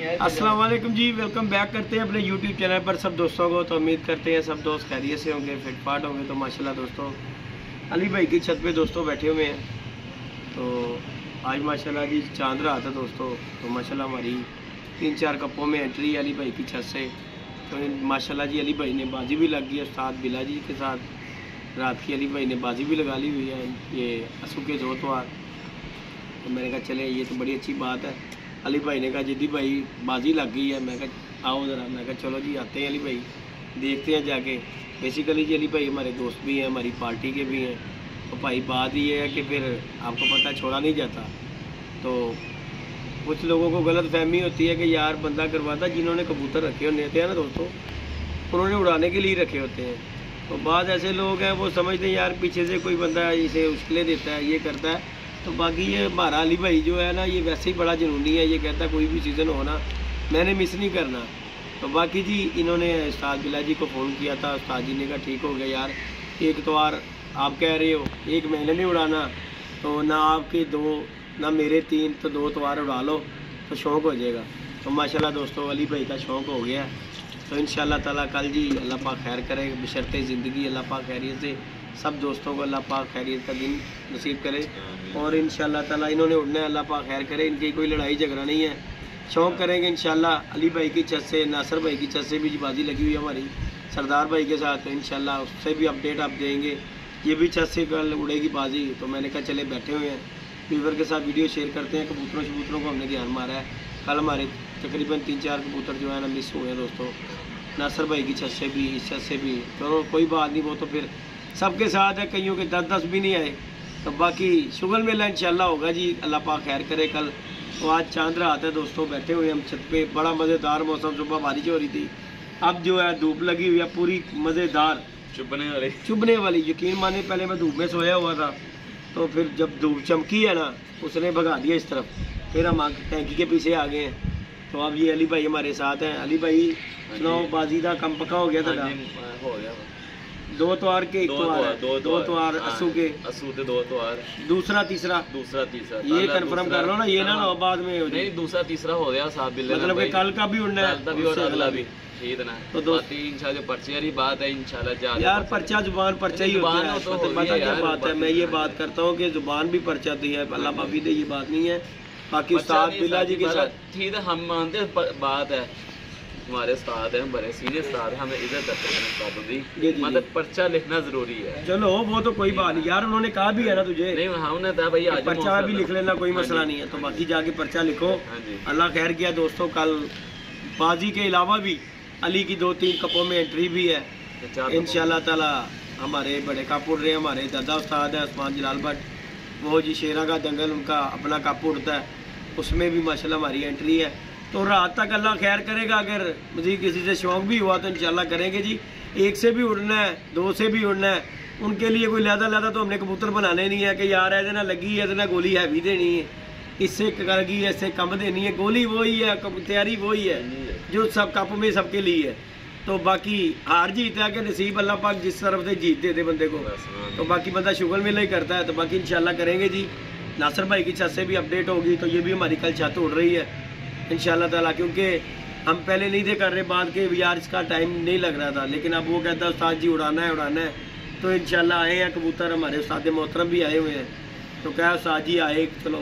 अस्सलाम वालेकुम जी, welcome back करते हैं अपने यूट्यूब चैनल पर सब दोस्तों को। तो उम्मीद करते हैं सब दोस्त खैरियत से होंगे, फिटफाट होंगे। तो माशाल्लाह दोस्तों अली भाई की छत पे दोस्तों बैठे हुए हैं। तो आज माशाल्लाह जी चांद रहा था दोस्तों। तो माशाल्लाह हमारी 3-4 कपों में एंट्री है अली भाई की छत से। तो माशाल्लाह जी अली भाई ने बाजी भी लग गई है उस्ताद बिला जी के साथ। रात की अली भाई ने बाजी भी लगा ली हुई है, ये असू के 2 तवार। तो मैंने कहा चले ये तो बड़ी अच्छी बात है। अली भाई ने कहा जिद्दी भाई बाजी लग गई है। मैं कहा आओ ज़रा। मैं कहा चलो जी आते हैं अली भाई, देखते हैं जाके। बेसिकली जी अली भाई हमारे दोस्त भी हैं, हमारी पार्टी के भी हैं। तो भाई बात ये है कि फिर आपको पता छोड़ा नहीं जाता। तो कुछ लोगों को गलत फहमी होती है कि यार बंदा करवाता, जिन्होंने कबूतर रखे होते हैं ना दोस्तों, उन्होंने उड़ाने के लिए रखे होते हैं। तो बाद ऐसे लोग हैं वो समझते हैं यार पीछे से कोई बंदा इसे मुश्किलें देता है, ये करता है। तो बाकी ये हमारा अली भाई जो है ना, ये वैसे ही बड़ा जुनूनी है। ये कहता है कोई भी सीज़न हो ना मैंने मिस नहीं करना। तो बाकी जी इन्होंने उस्ताद बिला जी को फ़ोन किया था। उस्ताद जी ने कहा ठीक हो गया यार, एक तवार आप कह रहे हो, एक मैंने नहीं उड़ाना, तो ना आपके 2 ना मेरे 3, तो 2 तवार उड़ा लो तो शौक़ हो जाएगा। तो माशाल्लाह दोस्तों अली भाई का शौक़ हो गया। तो इंशाअल्लाह ताला कल जी अल्लाह पाक खैर करे, बशर्ते ज़िंदगी अल्लाह पाक खैरियत से सब दोस्तों को अल्लाह पाक खैरियत का दिन नसीब करे। और इंशाअल्लाह ताला इन्होंने उड़ना है, अल्लाह पाक खैर करे। इनकी कोई लड़ाई झगड़ा नहीं है, शौक़ करेंगे इंशाअल्लाह। अली भाई की छत से, नासर भाई की छत से भी बाजी लगी हुई है हमारी सरदार भाई के साथ। तो इंशाअल्लाह उससे भी अपडेट आप देंगे। ये भी छत से कल उड़ेगी बाजी। तो मैंने कहा चले बैठे हुए हैं व्यूवर के साथ वीडियो शेयर करते हैं। कबूतरों को हमने ध्यान मारा है। कल हमारे तकरीबन 3-4 कबूतर जो है ना मिस हुए हैं दोस्तों, नासर भाई की छत से भी, इस छत से भी। चलो कोई बात नहीं, वो तो फिर सबके साथ है, कईयों के 10-10 भी नहीं आए। तो बाकी शुगल मेला इंशाल्लाह होगा जी, अल्लाह पाक खैर करे कल। तो आज चांद रात है दोस्तों, बैठे हुए हम छत पे, बड़ा मज़ेदार मौसम। सुबह बारिश हो रही थी, अब जो है धूप लगी हुई है पूरी मज़ेदार चुभने वाली। यकीन माने पहले मैं धूप में सोया हुआ था, तो फिर जब धूप चमकी है ना उसने भगा दिया इस तरफ, फिर हम टैंकी के पीछे आ गए हैं। तो अब ये अली भाई हमारे साथ हैं। अली भाई सुनाओ, बाजी का कम पक्का हो गया था? हो गया 2 तवार के 1 तवार, 2 तवार असू के 2 तवार, दूसरा तीसरा ये कंफर्म कर लो ना, ये ना बाद में हो नहीं। दूसरा तीसरा हो गया साहब बिल्ले, मतलब कि कल का भी उड़ना है और अगला भी ठीक है ना। तो दोस्ती इंशाल्लाह पर्चे वाली बात है इंशाल्लाह। यार पर्चा जुबान पर्चा ही होता है, तो पता क्या बात है। मैं ये बात करता हूँ कि जुबान भी पर्चा दी है, अल्लाह माफी दे, ये बात नहीं है। बाकी उस्ताद बिला जी के साथ ठीक है, हम मानते बात है, हमारे उस्ताद हैं, बड़े सीनियर उस्ताद हैं, हमें इज्जत करते हैं उस्तादों की। मतलब पर्चा लिखना जरूरी है। चलो वो तो कोई बात नहीं यार, उन्होंने कहा भी है ना तुझे। नहीं हमने कहा भाई आज पर्चा भी लिख लेना, कोई मसला नहीं है। तो बाकी जाके पर्चा लिखो। अल्लाह खैर किया दोस्तों। कल बाजी के अलावा भी अली की 2-3 कपों में एंट्री भी है इंशाअल्लाह ताला। हमारे बड़े कप उड़ रहे हैं, हमारे दादा उस्ताद है उस्मान जलाल भट्ट, वो जी शेरा का दंगल उनका अपना कप उड़ता है, उसमें भी माशाल्लाह हमारी एंट्री है। तो रात तक अल्लाह खैर करेगा, अगर मुझे किसी से शौक़ भी हुआ तो इंशाल्लाह करेंगे जी। 1 से भी उड़ना है, 2 से भी उड़ना है, उनके लिए कोई लहदा तो हमने कबूतर बनाने नहीं है कि यार ऐसे ना लगी है, ना गोली हैवी देनी है, इससे लगी है, इससे कम देनी है। गोली वही है, तैयारी वही है जो सब कप में सबके लिए है। तो बाकी हार जीत है कि नसीब अल्लाह पाक जिस तरफ से जीत देते बंदे को। तो बाकी बंदा शुगल मेला ही करता है। तो बाकी इंशाल्लाह करेंगे जी। नासर भाई की छत से भी अपडेट होगी। तो ये भी हमारी कल छत उड़ रही है इंशाल्लाह ताला, क्योंकि हम पहले नहीं थे कर रहे, बाद के यार इसका टाइम नहीं लग रहा था। लेकिन अब वो कहता है उस्ताद जी उड़ाना है। तो इंशाल्लाह आए हैं कबूतर, हमारे उस्ताद मोहतरम भी आए हुए हैं। तो क्या उस्ताद जी आए, चलो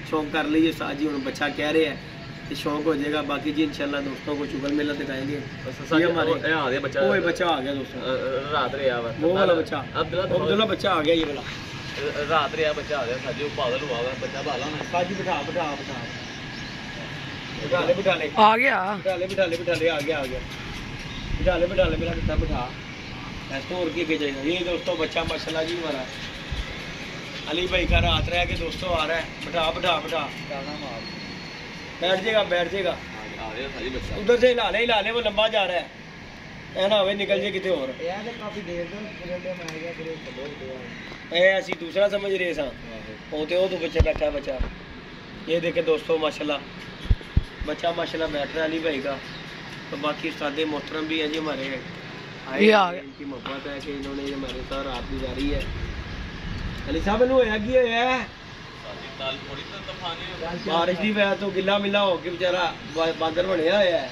शौक़ कर लीजिए। उस्ताद जी उन्हें बच्चा कह रहे हैं कि शौक़ हो जाएगा। बाकी जी इंशाल्लाह दोस्तों को शुगर मेला दिखाएंगे। ये हमारे बच्चा आ गया दोस्तों, रात रे वो वाला बच्चा अब्दुल्ला बच्चा आ गया, ये वाला रात रे बच्चा आ गया। साजी पागल हुआ है बच्चा, भाला ना साजी बिठा ले आ गया मेरा बेटा बिठा ऐसा और के जाएगा। ये दोस्तों बच्चा माशाल्लाह जी हमारा अली भाई का रात रह के दोस्तों आ रहा है। बिठा बैठ जाएगा उधर से हिला ले, वो लंबा जा रहा है ना, वे निकल जाए कितने और। ऐसी दूसरा समझ रहे सा होते हो तो बच्चा बैठा है बच्चा। ये देखे दोस्तों माशाल्लाह बच्चा माशाल्लाह बैठ रहा है अली भाई का। तो बाकी उस्ताद मोहतरम भी है जी हमारे, इनकी मोहब्बत है कि इन्होंने हमारे साथ रात गुजारी है। अली साहब है बारिश की वजह तो गिला मिला होके बेचारा बादल बनया होया है।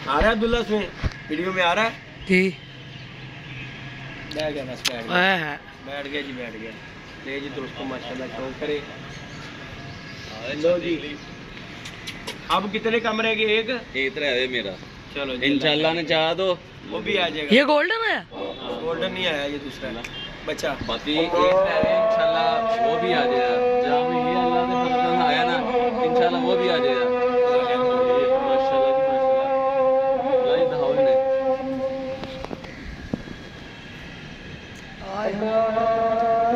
आ रहा है अब्दुल्ला इसमें वीडियो में आ रहा है जी। बैठ गया बस बैठ गया जी बैठ गया। ले जी दोस्तों माशाल्लाह शौक करे। लो जी अब कितने कमरे के? एक है मेरा। चलो इंशाल्लाह ने चाहा तो वो भी आ जाएगा। ये गोल्डन है? गोल्डन नहीं आया ये दूसरा बच्चा। बाकी इंशाल्लाह वो भी आ जाएगा। जहाँ भी ये अल्लाह ने फजल आया ना इंशाल्लाह वो भी आ जाएगा। माशाल्लाह जी माशाल्लाह लाई धावन ने।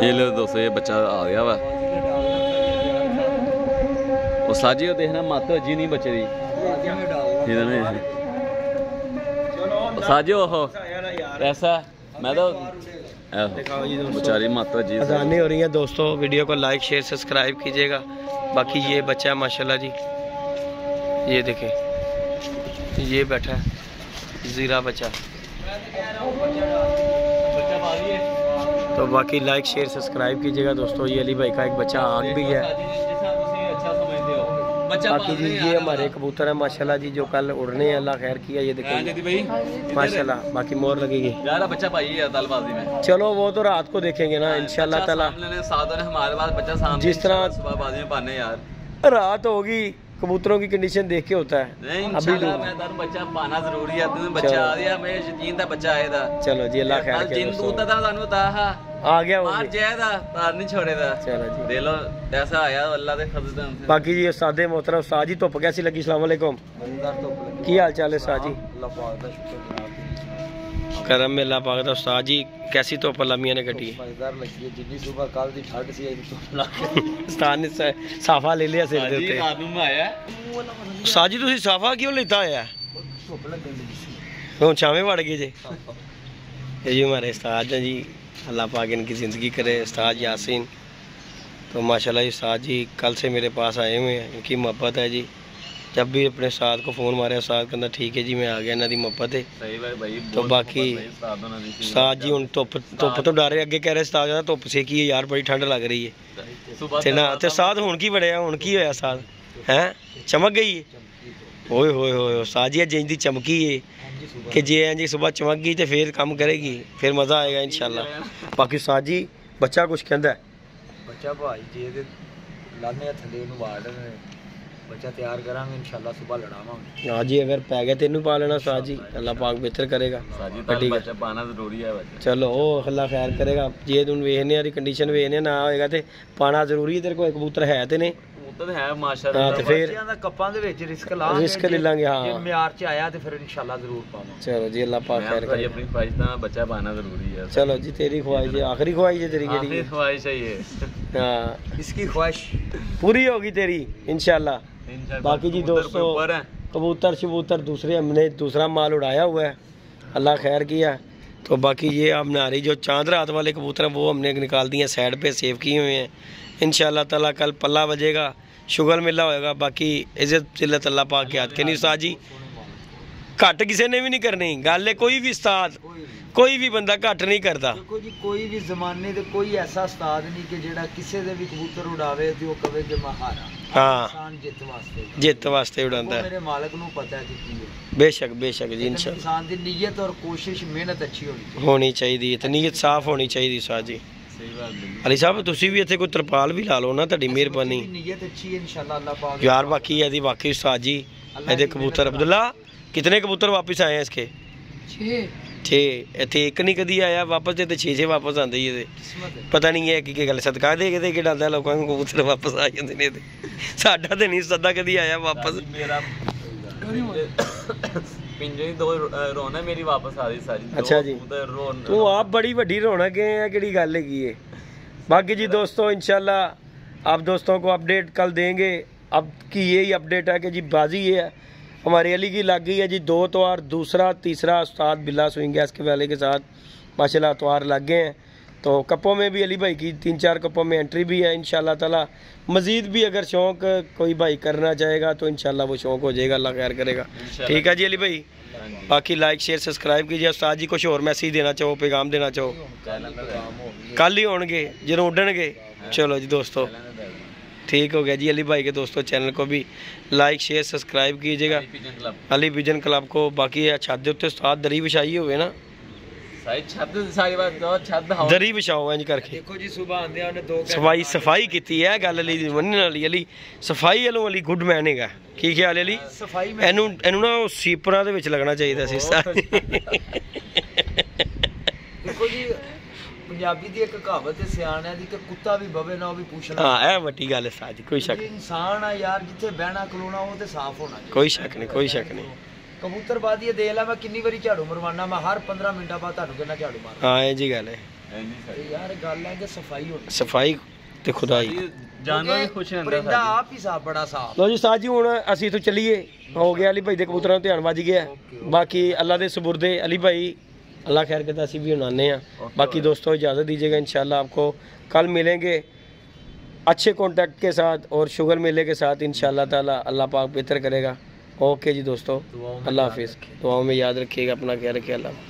ये लो दोस्तों ये बच्चा आ गया वा। वो साजी को देखना मातो जी नहीं बचे दी साजियो हो ऐसा मैं तो बेचारी माता जी अजानें हो रही हैं दोस्तों। वीडियो को लाइक शेयर सब्सक्राइब कीजिएगा। बाकी ये बच्चा है माशाल्लाह जी, ये देखें ये बैठा है जीरा बच्चा। तो बाकी लाइक शेयर सब्सक्राइब कीजिएगा दोस्तों। ये अली भाई का एक बच्चा आग भी है। बाकी जी ये हमारे कबूतर है माशाल्लाह जी जो कल उड़ने हैं, अल्लाह खैर किया। ये देखिए माशाल्लाह बाकी मोर लगेगी यार बच्चा पाई है दलबाजी में। चलो वो तो रात को देखेंगे ना इंशाल्लाह ताला। हमारे पास बच्चा सामने जिस तरह सुबह बाजी में पाने यार रात होगी कबूतरों की कंडीशन देख के होता है। नहीं इंशाल्लाह मैं दर बच्चा पाना जरूरी है। तुम बच्चा आ गया मैं यकीन था बच्चा आया था। चलो जी अल्लाह खैर करे। जिन दूता था तानू ता आ गया वो मार जाएगा तार नहीं छोड़ेगा। चलो जी दे लो ऐसा आया अल्लाह के फजल से। बाकी जी उस्ताद मोहतरम उस्ताद जी धुप कैसी लगी? अस्सलाम वालेकुम की हाल चाल है उस्ताद जी? करम में अल्लाह पाक दा। उस्ताद जी कैसी धुप अल्लाह मियां ने कटी है? उस्ताद ने साफा ले लिया सिर दे उत्ते। उस्ताद जी तुसी साफा क्यों लेता होया? हुण छावे वड़ गए जे। ये जी हमारे उस्ताद हैं जी, अल्लाह पाक इनकी ज़िंदगी करे। उस्ताद यासीन तो माशाल्लाह उस्ताद जी कल से मेरे पास आए हुए हैं। इनकी मोहब्बत है जी। जब भी अपने उस्ताद को फ़ोन मारे उस्ताद कहता ठीक है जी मैं आ गया। इन्हों की मोहब्बत है। तो बाकी उस्ताद जी हूँ धुप तो डर रहे। अगे कह रहे उस्ताद धुप सेकी है यार बड़ी ठंड लग रही है ना। तो उस्ताद हुण की बड़े हुण की होया उस्ताद हैं चमक गई है? ओए होए होए उस्ताद जी जिंज दी चमकी है कि जे जी सुबह चमक गई तो फिर काम करेगी फिर मज़ा आएगा इंशाल्लाह। बाकी उस्ताद जी बच्चा कुछ कहता है? बच्चा भाई जी लाने थले वाड़ बच्चा तैयार करांगे इंशाल्लाह सुबह लड़ावांगे। हाँ जी अगर पै गया तेनू पा लेना उस्ताद जी अल्लाह पाक बेहतर करेगा। बच्चा पाना जरूरी है बच्चा। चलो ओ अल्लाह खैर करेगा। जे तुम वेखने कंडीशन वेखने ना होएगा तो पाना जरूरी है। तेरे को कबूतर है ते ने है माशाल्लाह। हाँ तो फिर कप्पां दे विच रिस्क ले लांगे। हाँ जे म्यार च आया तो फिर इंशाल्लाह जरूर पावांगे। चलो जी अल्लाह पाक खैर करे। अपनी ख्वाहिश था बच्चा पाना जरूरी है। चलो जी तेरी ख्वाहिश है आखिरी ख्वाहिश है तेरी केड़ी? आखिरी ख्वाहिश है ये। हाँ इसकी ख्वाहिश पूरी होगी तेरी इंशाल्लाह। बाकी जी दोस्तों कबूतर शबूतर दूसरे हमने दूसरा माल उड़ाया हुआ है अल्लाह खैर किया। तो बाकी ये हमने आ रही जो चांद रात वाले कबूतर हैं वो हमने निकाल दिए साइड पे सेव किए हुए हैं। इंशाल्लाह ताला कल पल्ला बजेगा शुगर मिला होएगा। बाकी इज्जत जिल्लत अल्लाह पाक के हाथ के नहीं उस्ताद जी घट किसी ने भी नहीं करनी गल है। कोई भी उस्ताद कोई भी बंदा घट नहीं करता। देखो जी कोई भी जमाने दे कोई ऐसा उस्ताद नहीं कि जेड़ा किसी दे भी कबूतर उड़ावे ते वो कहे कि मैं हारा। हाँ इंसान जित वास्ते उड़ांदा है। मेरे मालिक नूं पता है कि की है। बेशक जी इंशाल्लाह इंसान दी नीयत और कोशिश मेहनत अच्छी होनी चाहिए ते नीयत साफ होनी चाहिए उस्ताद जी। अली साहब तुसी भी इत्थे कोई तरपाल भी ला लो ना तुहाडी मेहरबानी नीयत अच्छी है इंशाल्लाह अल्लाह पाक यार। बाकी यदि बाकी उस्ताद जी ਇਹਦੇ कबूतर अब्दुल्ला कितने कबूतर वापस आए हैं इसके? 6 इतने एक नहीं कदी आया वापस ते 6 वापस आते ही पता नहीं है कि गल सदका दे के डालता लोगों को कबूतर वापस आ जाते हैं। साडा तो नहीं सदा कदी आया वापस। मेरी वापस आ रही सारी। अच्छा जी तू आप बड़ी वड्डी रौनक है केड़ी गल है। बाकी जी दोस्तों इंशाल्लाह आप दोस्तों को अपडेट कल देंगे। अब की यही अपडेट है कि जी बाजी ये है हमारी अली की लग गई है जी 2 तवार दूसरा तीसरा उस्ताद बिल्ला स्विंग गैस के वाले के साथ माशाल्लाह तवार लग गए हैं। तो कपों में भी अली भाई की 3-4 कपों में एंट्री भी है इंशाल्लाह ताला। मज़ीद भी अगर शौक़ कोई भाई करना चाहेगा तो इंशाल्लाह वो शौक़ हो जाएगा अल्लाह खैर करेगा। ठीक है जी अली भाई बाकी लाइक शेयर सब्सक्राइब कीजिए। उस्ताद जी कुछ और मैसेज देना चाहो पैगाम देना चाहो? कल ही होंगे जरूर उड़नगे। चलो जी दोस्तों ठीक हो गया जी। अली भाई के दोस्तों चैनल को भी लाइक शेयर सब्सक्राइब कीजिएगा, pigeon club Ali vision club को। बाकी छत के उत्ते उस्ताद दरी विछाई होवे ना, सारी छत सारी बात तो छत हवा दरी विछाओ इंज करके। देखो जी सुबह आंदे उन्हें 2 सफाई सफाई की है गल अली दी मनने वाली। अली सफाई वालों अली गुड मैन है। की ख्याल है अली? सफाई में एनू एनू ना सीपरां दे विच लगना चाहिए सी। देखो जी पंजाबी दी एक कहावत है सियाणियां दी कि कुत्ता भी बवे ना वो भी पूछना। हाँ ए वड्डी गल है साजी, कोई शक जी इंसान आ यार जिथे बहना खलोना वो ते साफ होना चाहिए। कोई शक नहीं, कोई शक नहीं। कबूतरबाजी ये देख ला मैं कितनी बारी झाड़ू मरवाना, मैं हर 15 मिनट बाद ਤੁਹਾਨੂੰ ਕਿੰਨਾ ਝਾੜੂ ਮਾਰਦਾ। हाँ ये जी गल है। ਤੇ ਯਾਰ ਗੱਲ ਹੈ ਕਿ ਸਫਾਈ ਹੋਣੀ सफाई ते खुदाई। जानवर भी खुश रहंदा ਪਰਿੰਦਾ ਆਪ ਹੀ ਸਾਫ ਬੜਾ ਸਾਫ। ਲੋ ਜੀ ਸਾਜੀ ਹੁਣ ਅਸੀਂ ਇਥੋਂ ਚੱਲੀਏ। ਹੋ ਗਿਆ ਅਲੀ ਭਾਈ ਦੇ ਕਬੂਤਰਾਂ ਨੂੰ ਧਿਆਨ ਵੱਜ ਗਿਆ। ਬਾਕੀ ਅੱਲਾ ਦੇ ਸਬੁਰਦੇ ਅਲੀ भाई अल्लाह खैर करता असी भी आने हैं। बाकी दोस्तों इजाज़त दीजिएगा, इंशाल्लाह आपको कल मिलेंगे अच्छे कॉन्टैक्ट के साथ और शुगर मेले के साथ इंशाल्लाह ताला। अल्लाह पाक बेहतर करेगा। ओके जी दोस्तों, अल्लाह हाफिज़। दुआओं में याद रखिएगा, अपना ख्याल रखिए। अल्लाह।